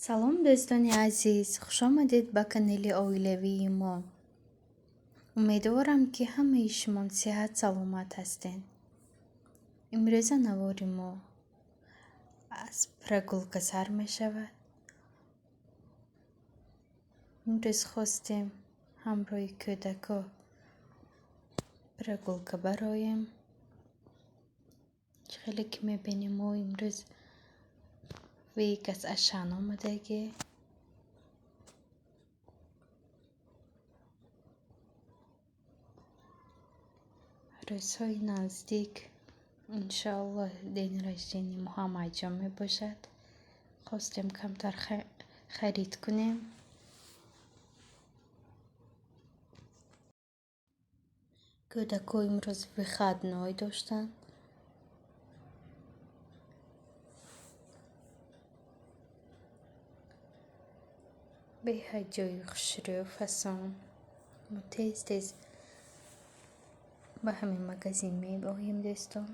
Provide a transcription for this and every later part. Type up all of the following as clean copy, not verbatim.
салом дӯстони азиз, хушомадед ба канали оилавии мо. умедворам ки ҳамаи шумо сеҳат саломат ҳастед. имрӯза навори мо аз прогулка сар мешавад. имрӯз хостем ҳамроҳи кӯдако прогулка бароем. хеле ки мебинем мо имрӯз вегас аз шаҳн омадаги. рӯзҳои наздик иншоаллоҳ дени раждени мо ҳам анҷом мебошад. хостем камтар харид кунем. кӯдако имрӯз выходной доштанд. беҳад ҷои хушрӯ фасон. мо тез ба ҳамин магазин меоем дӯстон.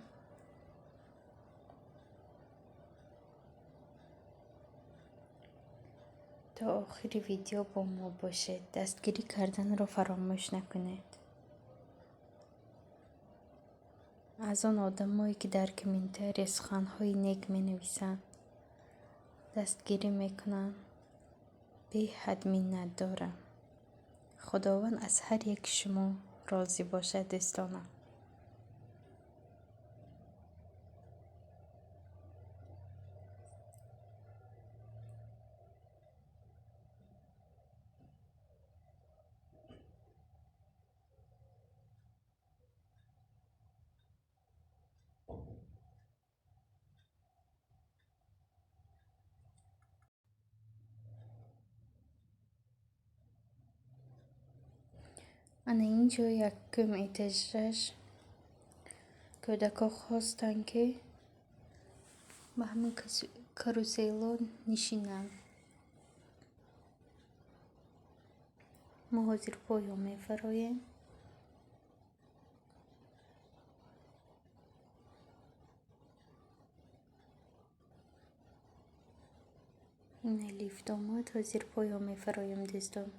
то охири видео бо мо бошед. дастгирӣ карданро фаромӯш накунед. аз он одамое ки дар комментария суханҳои нек менависанд, дастгирӣ мекунанд, беҳад миннатдорам. худованд аз ҳар яки шумо розӣ бошад дӯстонам. ана ин ҷо якум этажаш кӯдако хостанд ки ба ҳамин карусело нишинанд. мо ҳозир поён мефароем. ина лифт омад. ҳозир поён мефароем дӯстон.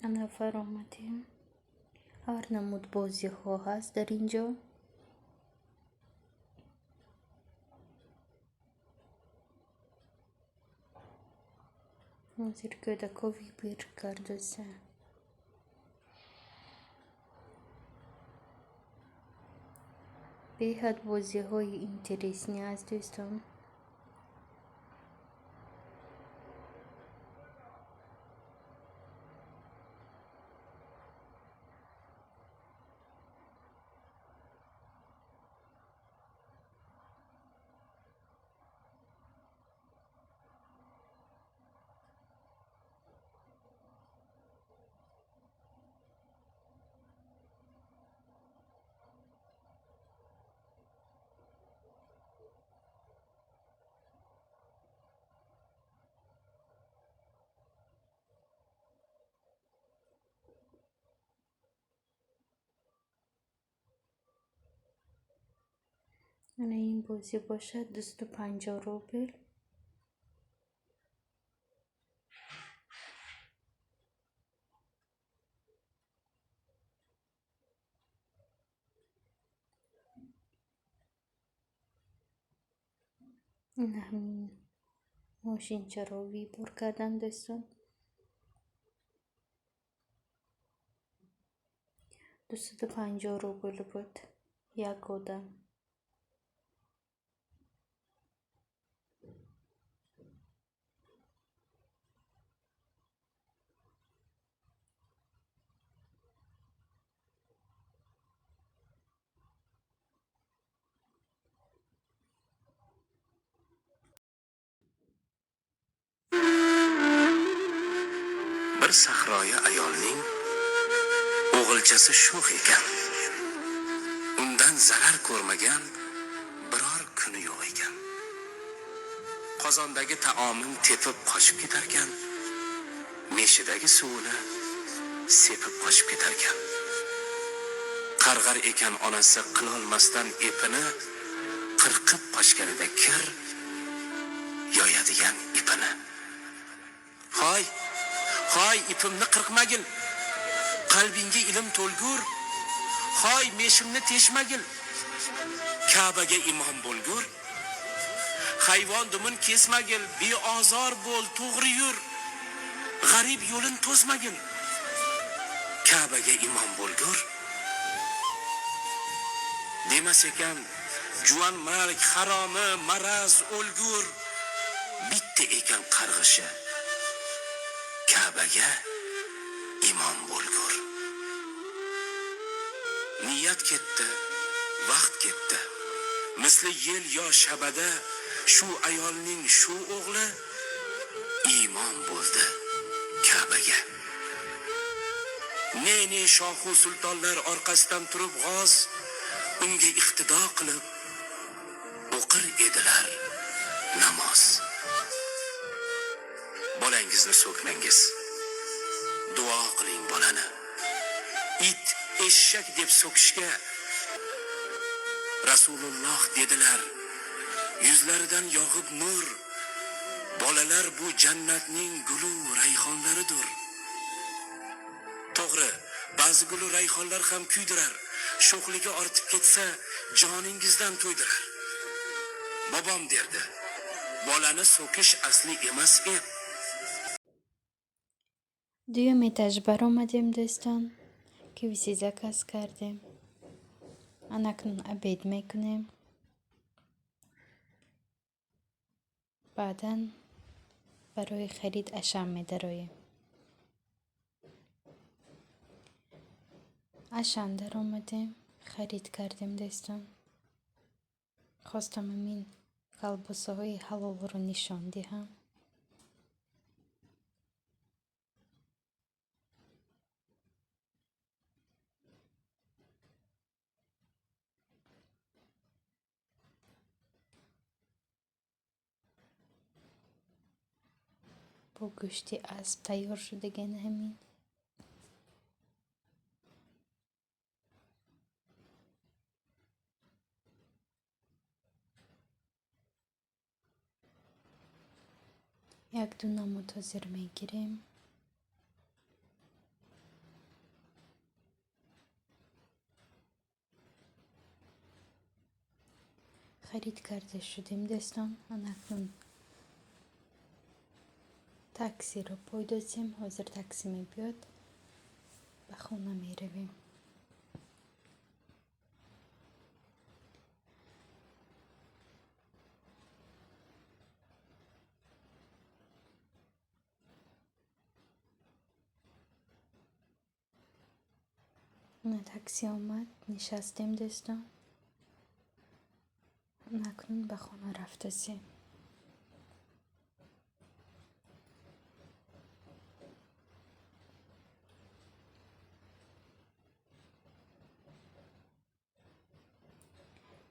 ана фаромадем. ҳар намуд бозиҳо ҳаст дар ин ҷо. ҳозир кӯдако вибир кардасе. беҳад бозиҳои интересни аст дӯстон. ана ин бозӣ бошад 250 рубл. ин ҳамин мошинчаро вибор кардам дӯстон. 250 рубл буд як одам. bir sahroyi ayolning o'g'ilchasi sho'x ekan. Undan zarar ko'rmagan qozondagi taoming tepib qochib ketarkan, meshidagi suvini sepib qochib ketarkan. Qarg'ar ekan onasi qilolmasdan epini, qirqib qochganida kir yoyadigan ipini. Hoy ipimni qirqmagil, qalbingga ilm to'lgur. Hoy meshimni teshmagil, Ka'baga imom bo'lgur. Hayvon dumin kesmagil, beozor bo'l, to'g'ri yur. G'arib yo'lin to'smagil, Ka'baga imom bo'lgur. Demas ekan, juvan marg haromi, maraz o'lgur. Bitta ekan qarg'ishi, Ka'baga imom bo'lgur. Niyat ketdi, vaqt ketdi. Misli yel yo shabada shu ayolning shu o'g'li imom bo'ldi Ka'baga. Ne shohu sultonlar orqasidan turib g'oz unga iqtido qilib o'qir edilar namoz. Bolangizni so'kmangiz, duo qiling bolani. It, eshak deb so'kishga Rasululloh dedilar, yuzlaridan yog'ib nur. Bolalar bu jannatning gulu rayhonlaridir. To'g'ri, ba'zi gulu rayhonlar ham kuydirar. Sho'xligi ortib ketsa, joningizdan to'ydirar. Bobom derdi, bolani so'kish asli emas ep. دوم etaج برآمدیم دوستان که ویسی zakaz کردیم. اکنون ابید میکنیم. بعداً برای خرید اشم می‌داریم. اشم در آمدیم، خرید کردیم دوستان. خواستم این کلباسه های حلال رو نشان دهم. با گوشت اسب تیار شدگان همین. یک دونه منتظر میگیریم. خرید کرده شدیم دوستان. اکنون تاکسی رو پایدازیم. حاضر تاکسی می بیاد. به خونه می رویم. نه تاکسی آمد، نشستیم دوستان. اکنون به خانه رفتیم.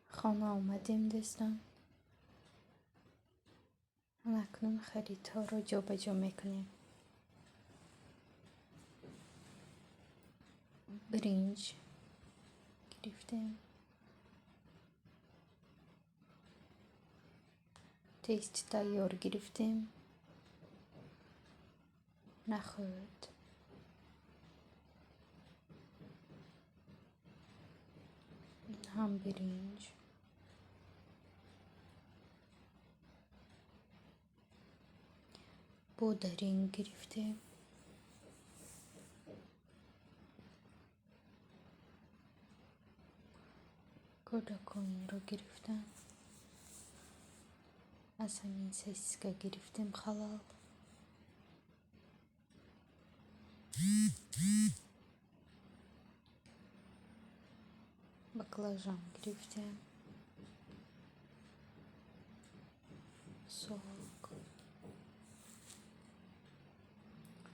خانه آمدیم دوستان. اکنون خریدها رو جابجا میکنیم. برنج گرفتیم. تیست تیار گرفتیم. نخود، هم برنج، بودرین گرفتیم. کودکان رو گرفتم. از همین سیسکا گرفتیم خلال. بقلاجان گرفتیم. سوق،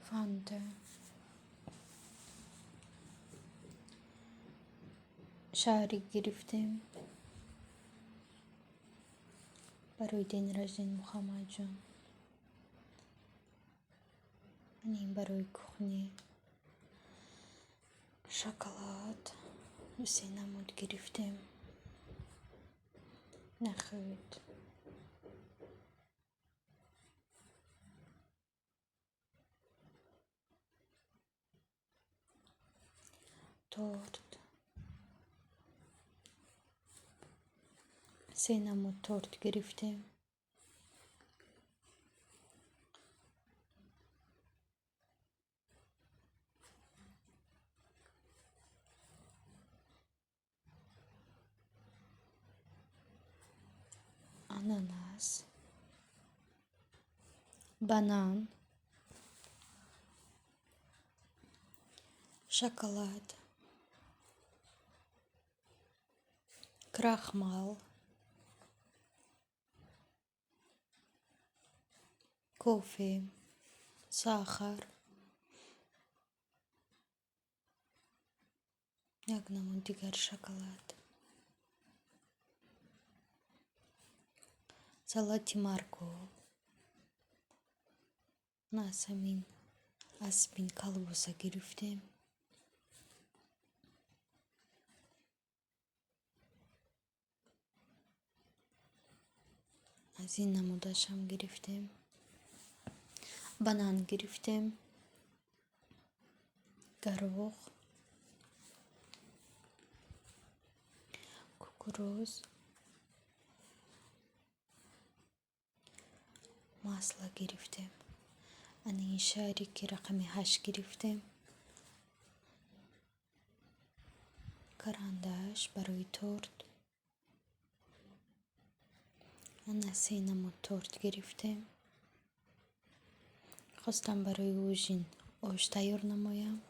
فانتا، شاری گرفتیم. برای دین رجدین محمد جان. این برای کخنی شکلات و سینمود گرفتیم. نخود تورت، سینمود تورت گرفتیم. آناناس، بانان، شکلات، крахмал, кофе, сахар. یک نمود دیگر شکلات. سالاد مارکو. ناسمین اسپین کالبوسا گرفتیم. از این نمودش هم گرفتیم. بانان گرفتیم. گروخ، کوکروز، ماسلا گرفتیم. این شاری که رقم 8 گرفتیم. کرانداش برای تورت. انا 3 نمود تورت گرفتیم. خواستم برای اوژین اوش تیار نمایم.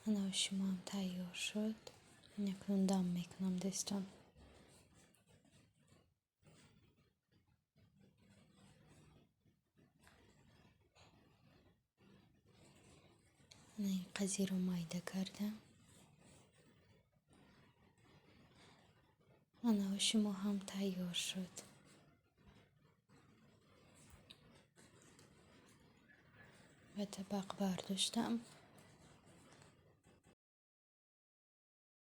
انا اوشم هم تیار شد. اکنون دم میکنم دستان. این قضیه رو مایده کردم. انا اوشم هم تیار شد. و طبق برداشتم.